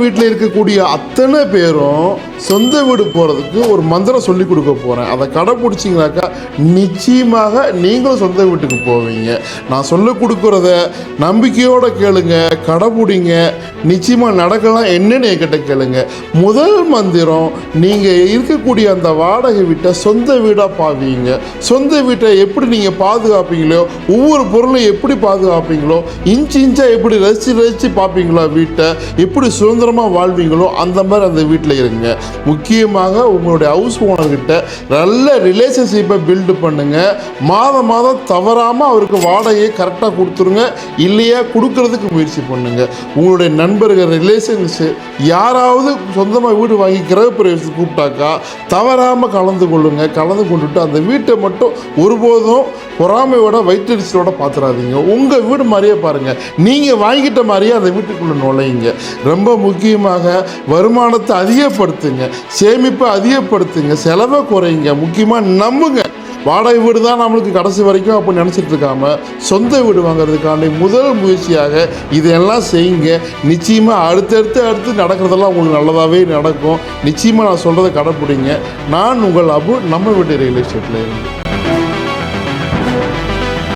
வீட்டில் இருக்கக்கூடிய அத்தனை பேரும் சொந்த வீடு போகிறதுக்கு ஒரு மந்திரம் சொல்லி கொடுக்க போகிறேன். அதை கடைப்பிடிச்சிங்கனாக்கா நிச்சயமாக நீங்களும் சொந்த வீட்டுக்கு போவீங்க. நான் சொல்லிக் கொடுக்குறத நம்பிக்கையோடு கேளுங்க, கடைப்பிடிங்க. நிச்சயமாக நடக்கலாம். என்னன்னு என்கிட்ட கேளுங்க. முதல் மந்திரம், நீங்கள் இருக்கக்கூடிய அந்த வாடகை வீட்டை சொந்த வீடாக பாவீங்க. சொந்த வீட்டை எப்படி நீங்கள் பாதுகாப்பீங்களோ, ஒவ்வொரு பொருளும் எப்படி பாதுகாப்பீங்களோ, இன்ச்சு இன்ச்சாக எப்படி ரசித்து பார்ப்பீங்களோ, வீட்டை எப்படி சுதந்திரமாக வாழ்வீங்களோ அந்த மாதிரி அந்த வீட்டில் இருங்க. முக்கியமாக உங்களுடைய ஹவுஸ் ஓனர்கிட்ட நல்ல ரிலேஷன்ஷிப்பை பில்டு பண்ணுங்க. மாதம் மாதம் தவறாமல் அவருக்கு வாடகையை கரெக்டாக கொடுத்துருங்க. இல்லையா கொடுக்கறதுக்கு முயற்சி பண்ணுங்க. உங்களுடைய நண்பர்கள், ரிலேஷன்ஸு யாராவது சொந்தமாக வீடு வாங்கி கிரகப்பிரவேசத்துக்கு கூப்பிட்டாக்கா தவறாமல் கலந்து கொள்ளுங்க. கலந்து கொண்டுட்டு அந்த வீட்டை மட்டும் ஒருபோதும் பொறாமையோட வயிற்றெரிச்சலோட பார்த்துடாதீங்க. உங்கள் வீடு மாதிரியே பாருங்கள். நீங்கள் வாங்கிட்ட மாதிரியே அந்த வீட்டுக்குள்ளே நுழையுங்க. ரொம்ப முக்கியமாக வருமானத்தை அதிகப்படுத்துங்க, சேமிப்பை அதிகப்படுத்துங்க, செலவை குறையுங்க. முக்கியமாக நம்புங்க, வாடகை வீடு தான் நம்மளுக்கு கடைசி வரைக்கும் அப்போ நினச்சிட்டு இருக்காம சொந்த வீடு வாங்கிறதுக்கான முதல் முயற்சியாக இதெல்லாம் செய்யுங்க. நிச்சயமாக அடுத்து நடக்கிறதெல்லாம் உங்களுக்கு நல்லதாகவே நடக்கும். நிச்சயமாக நான் சொல்கிறத கடைப்பிடிங்க. நான் உங்கள் அபு, நம்ம வீட்டு ரியல் எஸ்டேட்டில் இருந்து.